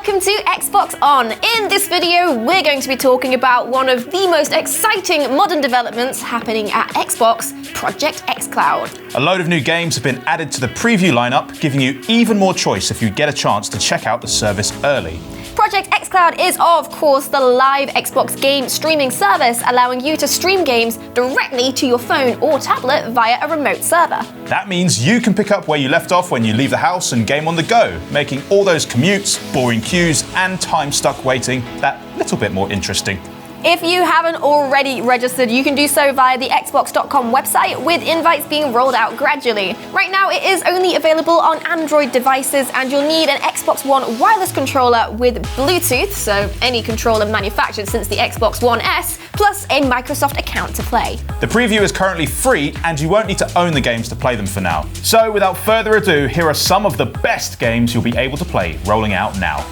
welcome to Xbox On. In this video, we're going to be talking about one of the most exciting modern developments happening at Xbox, Project xCloud. A load of new games have been added to the preview lineup, giving you even more choice if you get a chance to check out the service early. Project xCloud is, of course, the live Xbox game streaming service, allowing you to stream games directly to your phone or tablet via a remote server. That means you can pick up where you left off when you leave the house and game on the go, making all those commutes, boring queues, and time stuck waiting that little bit more interesting. If you haven't already registered, you can do so via the Xbox.com website, with invites being rolled out gradually. Right now, it is only available on Android devices, and you'll need an Xbox One wireless controller with Bluetooth, so any controller manufactured since the Xbox One S, plus a Microsoft account to play. The preview is currently free, and you won't need to own the games to play them for now. So without further ado, here are some of the best games you'll be able to play rolling out now.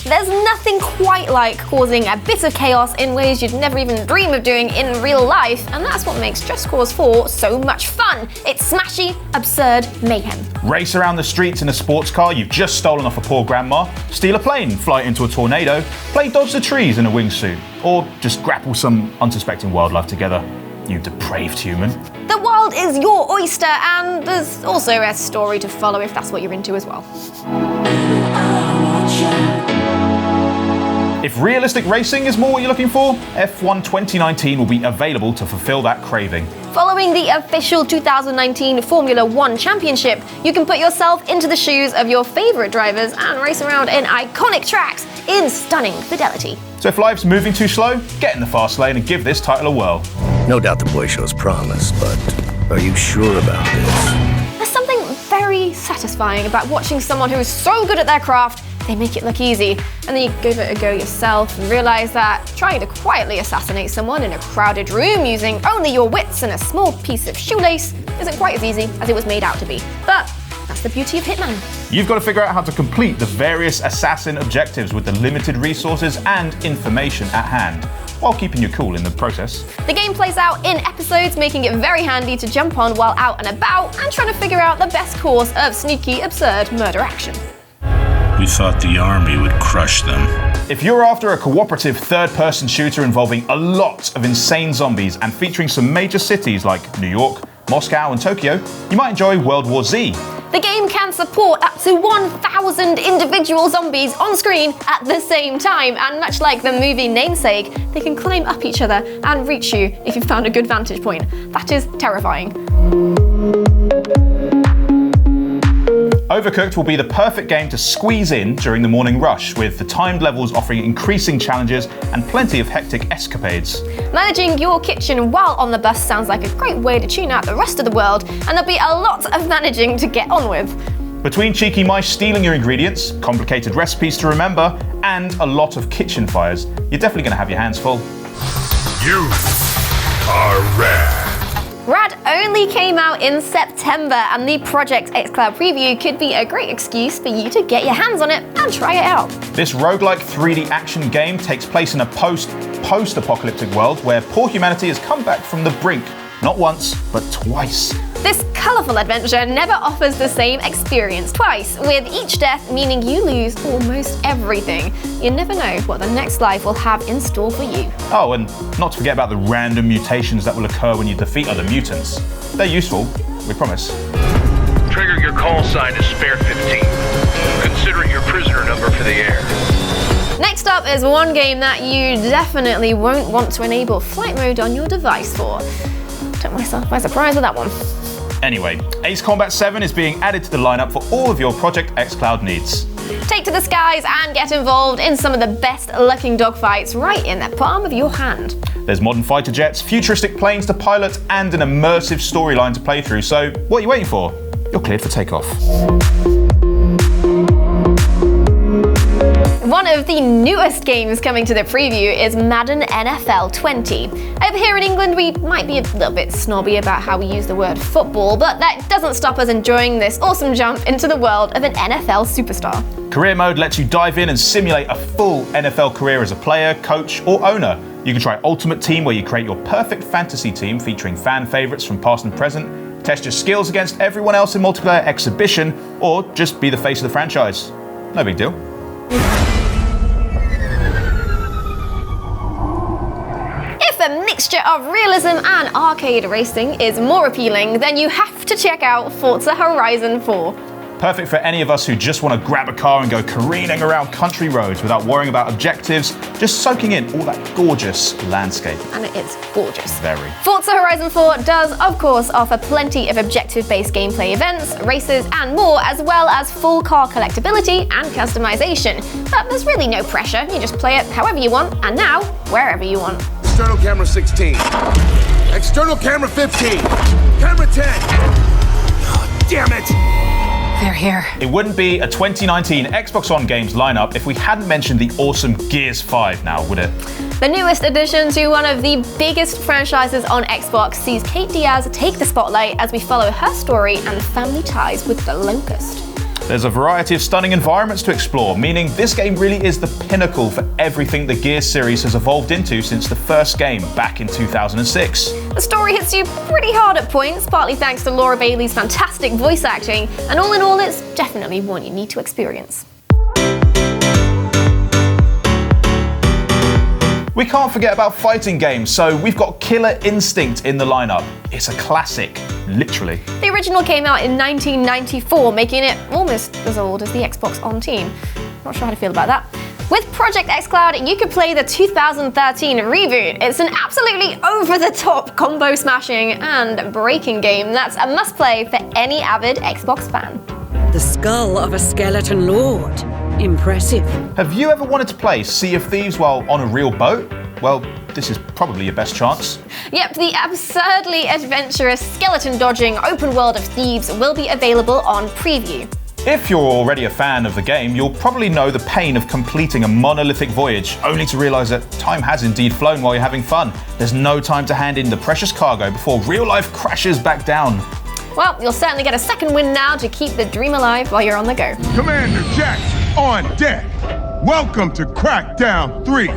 There's nothing quite like causing a bit of chaos in ways you'd never even dream of doing in real life, and that's what makes Just Cause 4 so much fun. It's smashy, absurd mayhem. Race around the streets in a sports car you've just stolen off a poor grandma, steal a plane, fly it into a tornado, play dodge the trees in a wingsuit, or just grapple some unsuspecting wildlife together. You depraved human. The world is your oyster, and there's also a story to follow if that's what you're into as well. If realistic racing is more what you're looking for, F1 2019 will be available to fulfill that craving. Following the official 2019 Formula One Championship, you can put yourself into the shoes of your favourite drivers and race around in iconic tracks in stunning fidelity. So if life's moving too slow, get in the fast lane and give this title a whirl. No doubt the boy shows promise, but are you sure about this? There's something very satisfying about watching someone who is so good at their craft, they make it look easy, and then you give it a go yourself and realise that trying to quietly assassinate someone in a crowded room using only your wits and a small piece of shoelace isn't quite as easy as it was made out to be. But that's the beauty of Hitman. You've got to figure out how to complete the various assassin objectives with the limited resources and information at hand, while keeping you cool in the process. The game plays out in episodes, making it very handy to jump on while out and about and trying to figure out the best course of sneaky, absurd murder action. We thought the army would crush them. If you're after a cooperative third-person shooter involving a lot of insane zombies and featuring some major cities like New York, Moscow and Tokyo, you might enjoy World War Z. The game can support up to 1,000 individual zombies on screen at the same time, and much like the movie Namesake, they can climb up each other and reach you if you've found a good vantage point. That is terrifying. Overcooked will be the perfect game to squeeze in during the morning rush, with the timed levels offering increasing challenges and plenty of hectic escapades. Managing your kitchen while on the bus sounds like a great way to tune out the rest of the world, and there'll be a lot of managing to get on with. Between cheeky mice stealing your ingredients, complicated recipes to remember, and a lot of kitchen fires, you're definitely going to have your hands full. You are rad. Rad only came out in September, and the Project xCloud preview could be a great excuse for you to get your hands on it and try it out. This roguelike 3D action game takes place in a post-apocalyptic world where poor humanity has come back from the brink, not once, but twice. This colourful adventure never offers the same experience twice, with each death meaning you lose almost everything. You never know what the next life will have in store for you. Oh, and not to forget about the random mutations that will occur when you defeat other mutants. They're useful, we promise. Trigger your call sign is Spare 15. Consider your prisoner number for the air. Next up is one game that you definitely won't want to enable flight mode on your device for. Took myself by surprise with that one. Anyway, Ace Combat 7 is being added to the lineup for all of your Project xCloud needs. Take to the skies and get involved in some of the best-looking dogfights right in the palm of your hand. There's modern fighter jets, futuristic planes to pilot, and an immersive storyline to play through, so what are you waiting for? You're cleared for takeoff. One of the newest games coming to the preview is Madden NFL 20. Over here in England, we might be a little bit snobby about how we use the word football, but that doesn't stop us enjoying this awesome jump into the world of an NFL superstar. Career mode lets you dive in and simulate a full NFL career as a player, coach, or owner. You can try Ultimate Team, where you create your perfect fantasy team featuring fan favorites from past and present, test your skills against everyone else in multiplayer exhibition, or just be the face of the franchise. No big deal. If a mixture of realism and arcade racing is more appealing, then you have to check out Forza Horizon 4. Perfect for any of us who just want to grab a car and go careening around country roads without worrying about objectives, just soaking in all that gorgeous landscape. And it is gorgeous. Very. Forza Horizon 4 does, of course, offer plenty of objective-based gameplay events, races, and more, as well as full car collectability and customization. But there's really no pressure. You just play it however you want, and now, wherever you want. External camera 16. External camera 15. Camera 10. Oh, damn it! They're here. It wouldn't be a 2019 Xbox One games lineup if we hadn't mentioned the awesome Gears 5 now, would it? The newest addition to one of the biggest franchises on Xbox sees Kate Diaz take the spotlight as we follow her story and family ties with the Locust. There's a variety of stunning environments to explore, meaning this game really is the pinnacle for everything the Gears series has evolved into since the first game back in 2006. The story hits you pretty hard at points, partly thanks to Laura Bailey's fantastic voice acting, and all in all, it's definitely one you need to experience. We can't forget about fighting games, so we've got Killer Instinct in the lineup. It's a classic, literally. The original came out in 1994, making it almost as old as the Xbox On team. Not sure how to feel about that. With Project xCloud, you could play the 2013 reboot. It's an absolutely over-the-top combo smashing and breaking game that's a must-play for any avid Xbox fan. The skull of a skeleton lord. Impressive. Have you ever wanted to play Sea of Thieves while on a real boat? Well, this is probably your best chance. Yep, the absurdly adventurous skeleton-dodging open world of Thieves will be available on preview. If you're already a fan of the game, you'll probably know the pain of completing a monolithic voyage, only to realise that time has indeed flown while you're having fun. There's no time to hand in the precious cargo before real life crashes back down. Well, you'll certainly get a second win now to keep the dream alive while you're on the go. Commander Jax on deck. Welcome to Crackdown 3.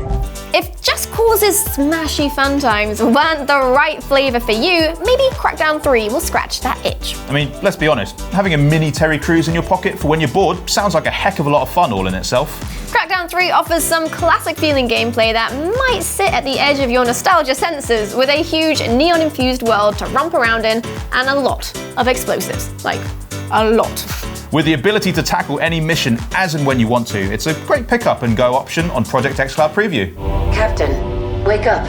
If Just Cause's smashy fun times weren't the right flavour for you, maybe Crackdown 3 will scratch that itch. I mean, let's be honest, having a mini Terry Crews in your pocket for when you're bored sounds like a heck of a lot of fun all in itself. Crackdown 3 offers some classic feeling gameplay that might sit at the edge of your nostalgia senses, with a huge neon-infused world to romp around in and a lot of explosives. Like, a lot. With the ability to tackle any mission as and when you want to, it's a great pick up and go option on Project xCloud Preview. Captain, wake up.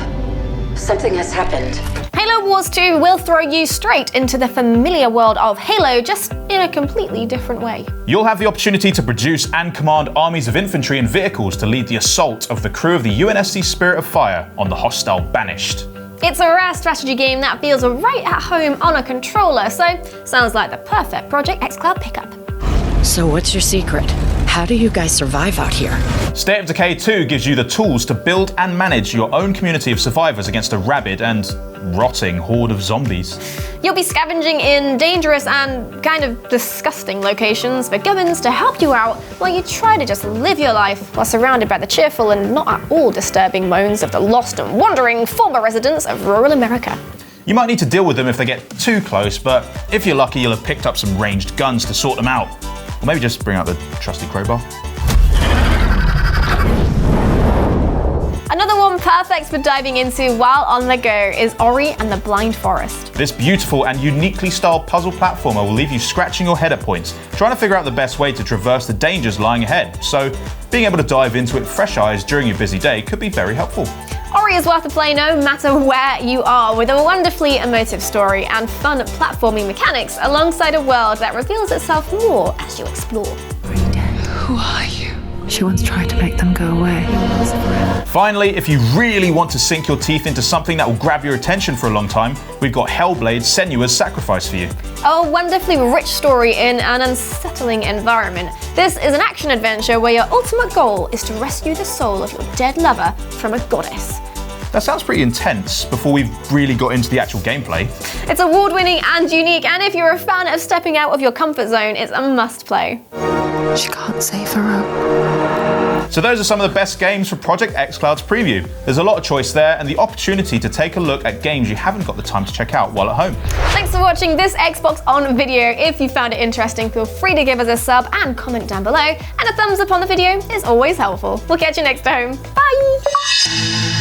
Something has happened. Halo Wars 2 will throw you straight into the familiar world of Halo, just in a completely different way. You'll have the opportunity to produce and command armies of infantry and vehicles to lead the assault of the crew of the UNSC Spirit of Fire on the hostile Banished. It's a rare strategy game that feels right at home on a controller, so sounds like the perfect Project xCloud pickup. So what's your secret? How do you guys survive out here? State of Decay 2 gives you the tools to build and manage your own community of survivors against a rabid and rotting horde of zombies. You'll be scavenging in dangerous and kind of disgusting locations for gubbins to help you out while you try to just live your life while surrounded by the cheerful and not at all disturbing moans of the lost and wandering former residents of rural America. You might need to deal with them if they get too close, but if you're lucky, you'll have picked up some ranged guns to sort them out. Or maybe just bring out the trusty crowbar. Another one perfect for diving into while on the go is Ori and the Blind Forest. This beautiful and uniquely styled puzzle platformer will leave you scratching your head at points, trying to figure out the best way to traverse the dangers lying ahead. So, being able to dive into it with fresh eyes during your busy day could be very helpful. Ori is worth a play no matter where you are, with a wonderfully emotive story and fun platforming mechanics alongside a world that reveals itself more as you explore. Who are you? She once tried to make them go away. Finally, if you really want to sink your teeth into something that will grab your attention for a long time, we've got Hellblade: Senua's Sacrifice for you. A wonderfully rich story in an unsettling environment. This is an action-adventure where your ultimate goal is to rescue the soul of your dead lover from a goddess. That sounds pretty intense before we've really got into the actual gameplay. It's award-winning and unique, and if you're a fan of stepping out of your comfort zone, it's a must-play. She can't save her own. So those are some of the best games for Project xCloud's preview. There's a lot of choice there and the opportunity to take a look at games you haven't got the time to check out while at home. Thanks for watching this Xbox On video. If you found it interesting, feel free to give us a sub and comment down below. And a thumbs up on the video is always helpful. We'll catch you next time. Bye!